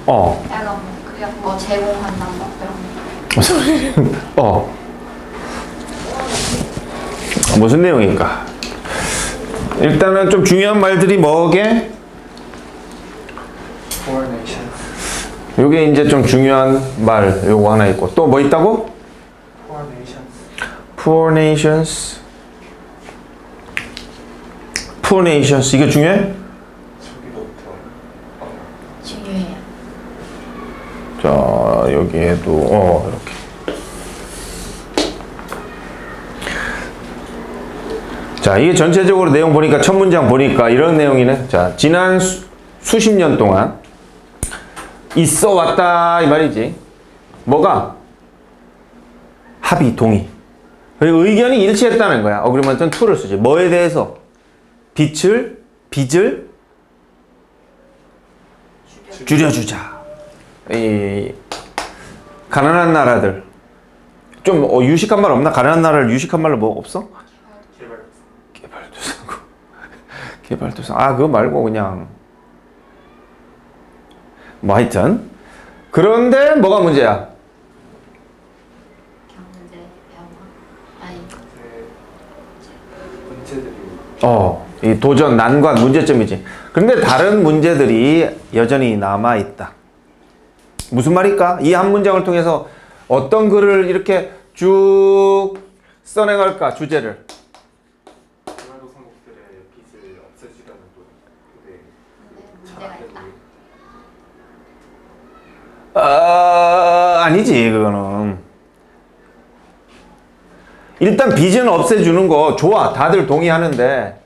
약간 그냥 뭐 제공한다 뭐 그런 거. 무슨 내용일까? 일단은 좀 중요한 말들이 뭐게? Foreignation. 요게 이제 좀 중요한 말 요거 하나 있고 또 뭐 있다고? Poor nations. Poor nations 이게 중요해? 중요해요. 자 여기에도 이렇게 자 이게 전체적으로 내용 보니까 첫 문장 보니까 이런 내용이네. 자 지난 수십 년 동안 있어 왔다 이 말이지. 뭐가? 합의, 동의. 의견이 일치했다는 거야. 그러면 to를 쓰지. 뭐에 대해서? 빚을 줄여주자. 이 가난한 나라들 좀 유식한 말 없나? 가난한 나라를 유식한 말로 뭐 없어? 개발도상. 그거 말고 그냥 뭐 하여튼 그런데 뭐가 문제야? 경제, 영화, 아니 문제들이 이 도전, 난관, 문제점이지. 그런데 다른 문제들이 여전히 남아있다. 무슨 말일까? 이 한 문장을 통해서 어떤 글을 이렇게 쭉 써내갈까? 주제를. 개발도상국들의 빚을 없애주려는 노력에 문제가 있다. 아니지, 그거는. 일단 빚은 없애주는 거 좋아. 다들 동의하는데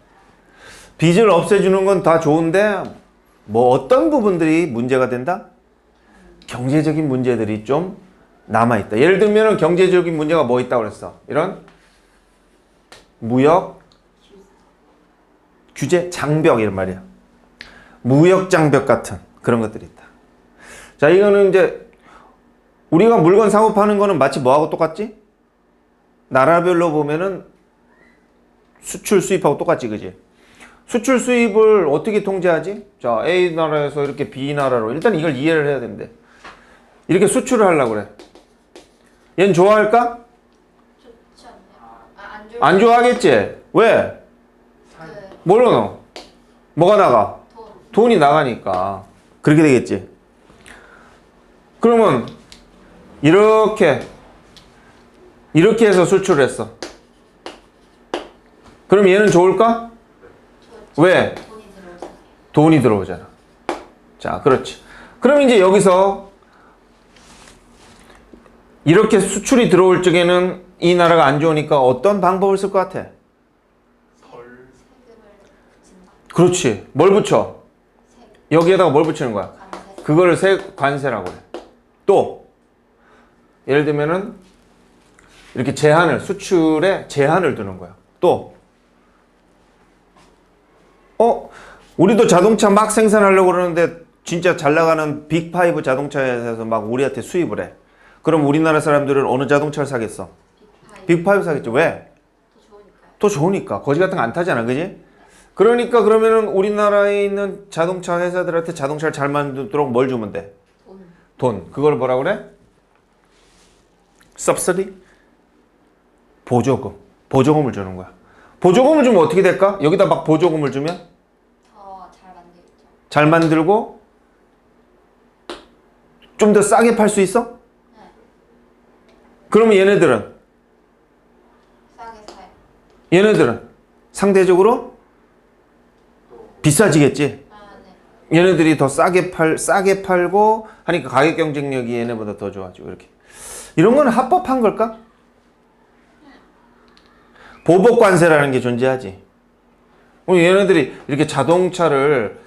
빚을 없애주는 건 다 좋은데 뭐 어떤 부분들이 문제가 된다? 경제적인 문제들이 좀 남아있다. 예를 들면 경제적인 문제가 뭐 있다고 그랬어? 이런 무역 규제 장벽 이런 말이야. 무역 장벽 같은 그런 것들이 있다. 자, 이거는 이제 우리가 물건 사고 파는 거는 마치 뭐하고 똑같지? 나라별로 보면은 수출 수입하고 똑같지, 그지? 수출 수입을 어떻게 통제하지? 자, A 나라에서 이렇게 B 나라로 일단 이걸 이해를 해야 되는데 이렇게 수출을 하려고 그래. 얘는 좋아할까? 좋지 않나요? 안 좋을 안 좋아하겠지? 왜? 뭘로 넣어? 뭐가 나가? 돈이 나가니까 그렇게 되겠지. 그러면 이렇게 해서 수출을 했어. 그럼 얘는 좋을까? 왜? 돈이 들어오잖아요. 돈이 들어오잖아. 자, 그렇지. 그럼 이제 여기서 이렇게 수출이 들어올 적에는 이 나라가 안 좋으니까 어떤 방법을 쓸 것 같아? 세금을 붙인다. 그렇지. 뭘 붙여? 세금, 여기에다가 뭘 붙이는 거야? 관세. 그거를 관세라고 해. 또 예를 들면은 이렇게 수출에 제한을 두는 거야. 또 우리도 자동차 막 생산하려고 그러는데 진짜 잘 나가는 빅5 자동차 회사에서 막 우리한테 수입을 해. 그럼 우리나라 사람들은 어느 자동차를 사겠어? 빅5 사겠지. 왜? 더 좋으니까요. 더 좋으니까. 거지 같은 거 안 타잖아. 그지? 그러니까 그러면은 우리나라에 있는 자동차 회사들한테 자동차를 잘 만들도록 뭘 주면 돼? 돈. 그걸 뭐라 그래? subsidy? 보조금. 보조금을 주는 거야. 보조금을 주면 어떻게 될까? 여기다 막 보조금을 주면 더 잘 만들죠. 잘 만들고 좀 더 싸게 팔 수 있어? 네. 그러면 얘네들은 싸게 사요. 얘네들은 상대적으로 비싸지겠지. 네. 얘네들이 더 싸게 팔고 하니까 가격 경쟁력이 얘네보다 더 좋아지고 이렇게. 이런 건 합법한 걸까? 보복 관세라는 게 존재하지. 얘네들이 이렇게 자동차를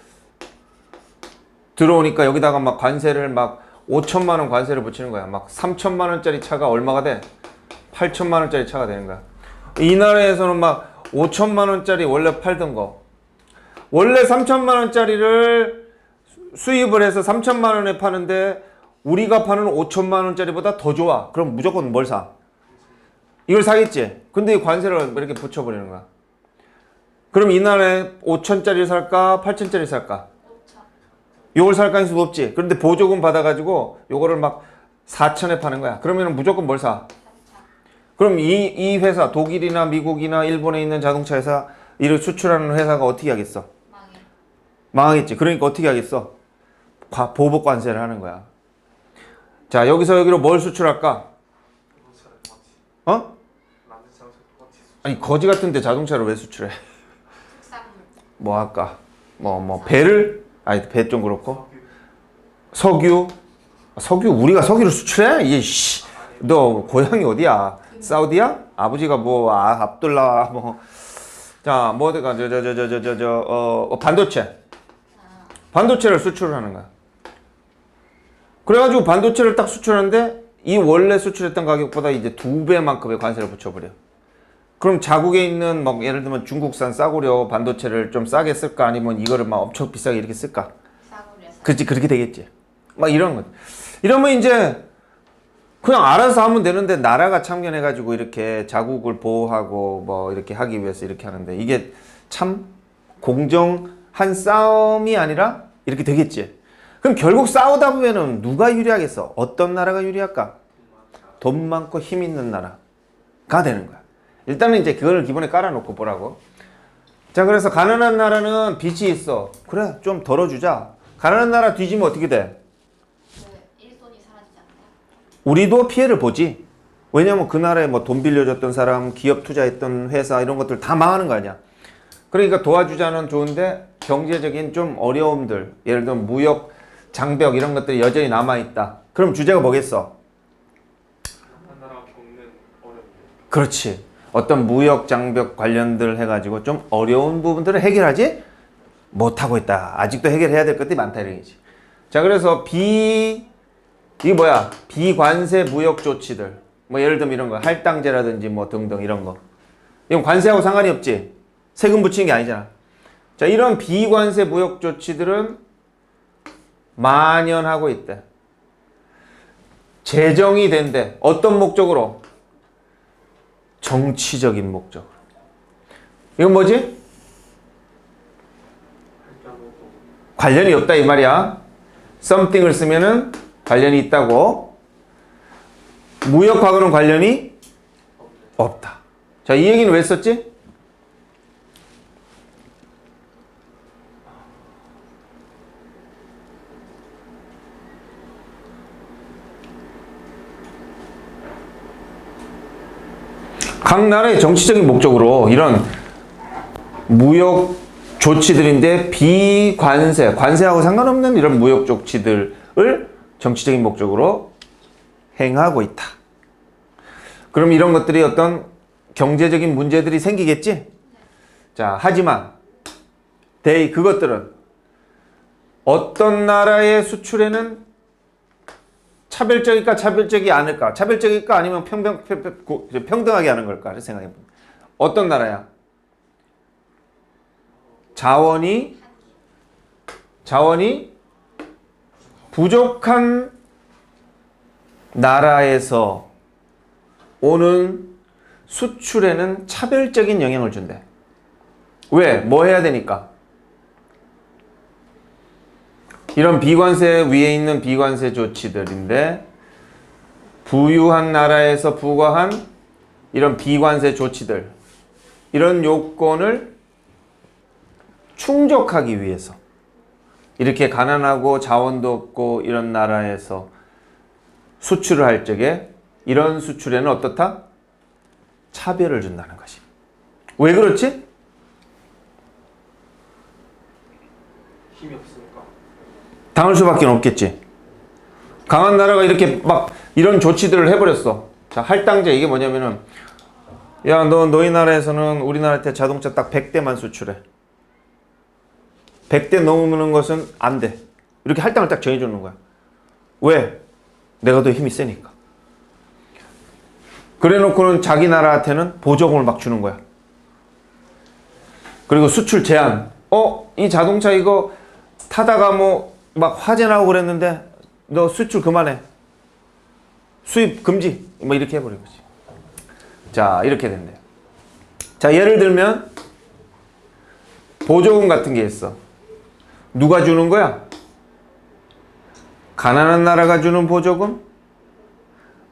들어오니까 여기다가 막 관세를 막 5천만 원 관세를 붙이는 거야. 막 3천만 원짜리 차가 얼마가 돼? 8천만 원짜리 차가 되는 거야. 이 나라에서는 막 5천만 원짜리 원래 팔던 거 원래 3천만 원짜리를 수입을 해서 3천만 원에 파는데 우리가 파는 5천만 원짜리보다 더 좋아. 그럼 무조건 뭘 사? 이걸 사겠지. 근데 이 관세를 이렇게 붙여버리는 거야. 그럼 이 나라에 5천짜리 살까? 8천짜리 살까? 5천. 요걸 살 가능성이 높지. 그런데 보조금 받아가지고 요거를 막 4천에 파는 거야. 그러면 무조건 뭘 사? 그럼 이 회사, 독일이나 미국이나 일본에 있는 자동차 회사, 이를 수출하는 회사가 어떻게 하겠어? 망해. 망하겠지. 그러니까 어떻게 하겠어? 보복 관세를 하는 거야. 자, 여기서 여기로 뭘 수출할까? 자동차를 똑같이 어? 남는 자동차 똑같이 아니, 거지 같은데 자동차를 왜 수출해? 특산물. 뭐 할까? 배를? 아니, 배 좀 그렇고. 석유? 석유? 우리가 석유를 수출해? 너 고향이 어디야? 사우디야? 아버지가 압둘라 자, 반도체. 반도체를 수출을 하는 거야. 그래가지고 반도체를 딱 수출하는데 이 원래 수출했던 가격보다 이제 2배만큼의 관세를 붙여버려. 그럼 자국에 있는 예를 들면 중국산 싸구려 반도체를 좀 싸게 쓸까 아니면 이거를 막 엄청 비싸게 이렇게 쓸까? 싸구려서. 그렇지, 그렇게 되겠지. 막 이런 거. 이러면 이제 그냥 알아서 하면 되는데 나라가 참견해가지고 이렇게 자국을 보호하고 이렇게 하기 위해서 이렇게 하는데 이게 참 공정한 싸움이 아니라 이렇게 되겠지. 그럼 결국 싸우다 보면은 누가 유리하겠어? 어떤 나라가 유리할까? 돈 많고 힘 있는 나라가 되는 거야. 일단은 이제 그걸 기본에 깔아놓고 보라고. 자, 그래서 가난한 나라는 빚이 있어. 그래, 좀 덜어주자. 가난한 나라 뒤지면 어떻게 돼? 일손이 사라지지 않나요? 우리도 피해를 보지. 왜냐면 그 나라에 돈 빌려줬던 사람, 기업 투자했던 회사 이런 것들 다 망하는 거 아니야. 그러니까 도와주자는 좋은데 경제적인 좀 어려움들, 예를 들면 무역, 장벽 이런 것들이 여전히 남아있다. 그럼 주제가 뭐겠어? 한 나라가 겪는 어려움들. 그렇지. 어떤 무역 장벽 관련들 해가지고 좀 어려운 부분들을 해결하지 못하고 있다. 아직도 해결해야 될 것들이 많다 이런 얘기지. 자, 그래서 이게 뭐야? 비관세 무역 조치들. 예를 들면 이런 거. 할당제라든지 등등 이런 거. 이건 관세하고 상관이 없지. 세금 붙이는 게 아니잖아. 자, 이런 비관세 무역 조치들은 만연하고 있대. 제정이 된대. 어떤 목적으로? 정치적인 목적으로. 이건 뭐지? 관련이 없다 이 말이야. something을 쓰면은 관련이 있다고. 무역하고는 관련이 없다. 자, 이 얘기는 왜 썼지? 각 나라의 정치적인 목적으로 이런 무역 조치들인데 관세하고 상관없는 이런 무역 조치들을 정치적인 목적으로 행하고 있다. 그럼 이런 것들이 어떤 경제적인 문제들이 생기겠지? 자, 하지만 그것들은 어떤 나라의 수출에는 차별적일까 차별적이 않을까? 차별적일까 아니면 평등하게 하는 걸까? 생각해보면 어떤 나라야? 자원이 부족한 나라에서 오는 수출에는 차별적인 영향을 준대. 왜? 뭐 해야 되니까? 이런 비관세 위에 있는 비관세 조치들인데 부유한 나라에서 부과한 이런 비관세 조치들, 이런 요건을 충족하기 위해서 이렇게 가난하고 자원도 없고 이런 나라에서 수출을 할 적에 이런 수출에는 어떻다? 차별을 준다는 것이. 왜 그렇지? 힘이 없으니까. 당할 수밖에 없겠지. 강한 나라가 이렇게 이런 조치들을 해버렸어. 자, 할당제 이게 뭐냐면은 야, 너희 나라에서는 우리나라한테 자동차 딱 100대만 수출해. 100대 넘는 것은 안 돼. 이렇게 할당을 딱 정해주는 거야. 왜? 내가 더 힘이 세니까. 그래 놓고는 자기 나라한테는 보조금을 막 주는 거야. 그리고 수출 제한. 이 자동차 이거 타다가 화재 나고 그랬는데 너 수출 그만해. 수입 금지. 이렇게 해버린 거지. 자, 이렇게 된대요. 자, 예를 들면 보조금 같은 게 있어. 누가 주는 거야? 가난한 나라가 주는 보조금.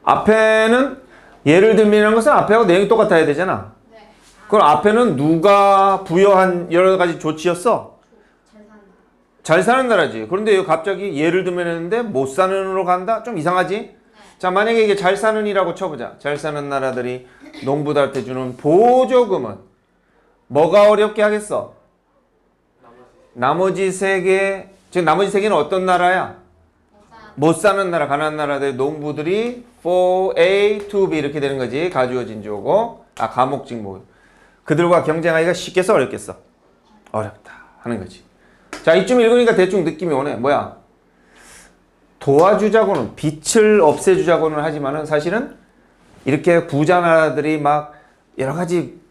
앞에는 예를 들면 것은 앞에하고 내용이 똑같아야 되잖아. 네. 그럼 앞에는 누가 부여한 여러 가지 조치였어? 잘 산다. 잘 사는 나라지. 그런데 여기 갑자기 예를 들면 했는데 못 사는으로 간다? 좀 이상하지? 자, 만약에 이게 잘 사는이라고 쳐보자. 잘 사는 나라들이 농부들한테 주는 보조금은 뭐가 어렵게 하겠어? 나머지 세 개, 지금 나머지 세 개는 어떤 나라야? 못 사는 나라, 가난한 나라들 농부들이 for A to B 이렇게 되는 거지. 가주어 진주어고, 가목직목. 그들과 경쟁하기가 쉽겠어, 어렵겠어? 어렵다 하는 거지. 자, 이쯤 읽으니까 대충 느낌이 오네. 뭐야? 도와주자고는, 빚을 없애주자고는 하지만은 사실은 이렇게 부자 나라들이 막 여러 가지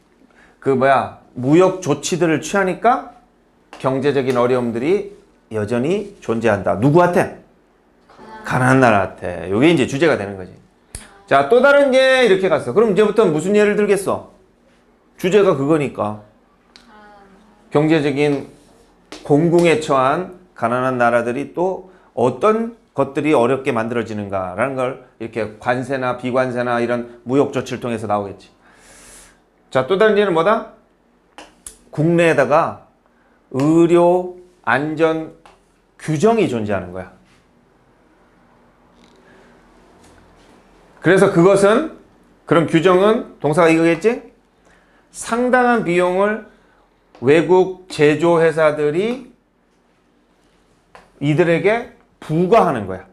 무역 조치들을 취하니까 경제적인 어려움들이 여전히 존재한다. 누구한테? 가난한 나라한테. 이게 이제 주제가 되는 거지. 자, 또 다른 예 이렇게 갔어. 그럼 이제부터 무슨 예를 들겠어? 주제가 그거니까. 경제적인 공궁에 처한 가난한 나라들이 또 어떤 것들이 어렵게 만들어지는가라는 걸 이렇게 관세나 비관세나 이런 무역 조치를 통해서 나오겠지. 자, 또 다른 예는 뭐다? 국내에다가 의료 안전 규정이 존재하는 거야. 그래서 그런 규정은 동사가 이거겠지? 상당한 비용을 외국 제조회사들이 이들에게 부과하는 거야.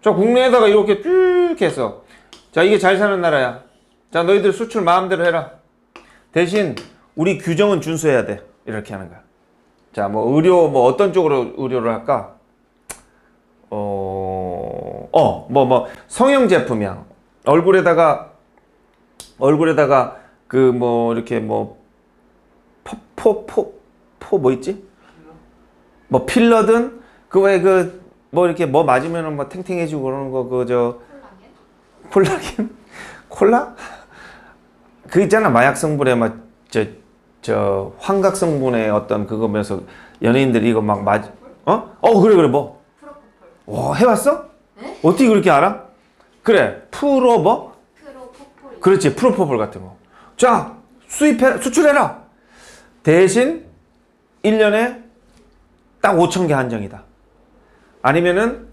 자, 국내에다가 이렇게 쭉 해서, 자, 이게 잘 사는 나라야. 자, 너희들 수출 마음대로 해라. 대신 우리 규정은 준수해야 돼. 이렇게 하는 거야. 자, 의료, 어떤 쪽으로 의료를 할까? 성형 제품이야. 얼굴에다가 이렇게 뭐 있지? 필러든, 이렇게 맞으면은 탱탱해지고 그러는 거, 콜라겐? 콜라? 그 있잖아. 마약 성분에 환각 성분의 어떤 그거면서 연예인들이 이거 그래, 프로포폴. 와, 해봤어? 네? 어떻게 그렇게 알아? 그래, 프로포폴. 그렇지, 프로포폴 같은 거. 자, 수출해라. 대신 1년에 딱 5,000개 한정이다. 아니면은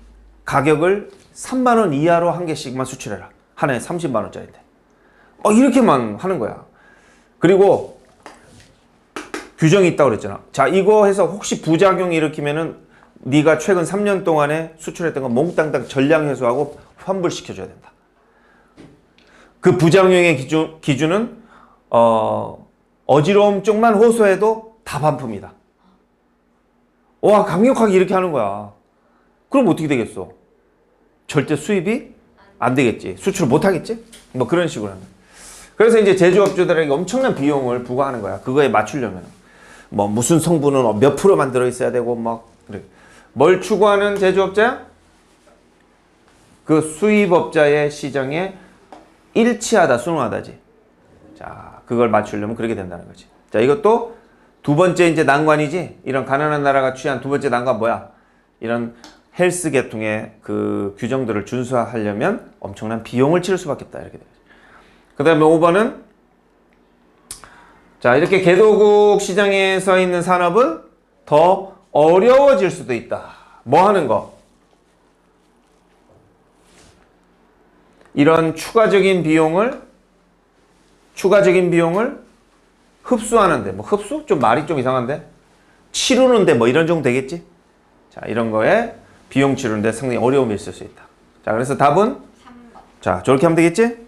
가격을 3만 원 이하로 한 개씩만 수출해라. 한 해에 30만 원짜리인데. 이렇게만 하는 거야. 그리고 규정이 있다고 그랬잖아. 자, 이거 해서 혹시 부작용이 일으키면은 네가 최근 3년 동안에 수출했던 거 몽땅 전량 회수하고 환불시켜줘야 된다. 그 부작용의 기준은 어지러움 쪽만 호소해도 다 반품이다. 와, 강력하게 이렇게 하는 거야. 그럼 어떻게 되겠어? 절대 수입이 안 되겠지. 수출을 못 하겠지? 그런 식으로 하는 거야. 그래서 이제 제조업주들에게 엄청난 비용을 부과하는 거야. 그거에 맞추려면. 무슨 성분은 몇 프로만 들어있어야 되고, 그래. 뭘 추구하는 제조업자야? 그 수입업자의 시장에 일치하다, 순응하다지. 자, 그걸 맞추려면 그렇게 된다는 거지. 자, 이것도 두 번째 이제 난관이지. 이런 가난한 나라가 취한 두 번째 난관 뭐야? 이런 헬스 계통의 그 규정들을 준수하려면 엄청난 비용을 치를 수밖에 없다. 이렇게 되죠. 그 다음에 5번은 자, 이렇게 개도국 시장에 서 있는 산업은 더 어려워질 수도 있다. 뭐 하는 거? 이런 추가적인 비용을 흡수하는데, 흡수? 좀 말이 좀 이상한데? 치르는데 이런 정도 되겠지? 자, 이런 거에 비용 치르는데 상당히 어려움이 있을 수 있다. 자, 그래서 답은? 3번. 자, 저렇게 하면 되겠지?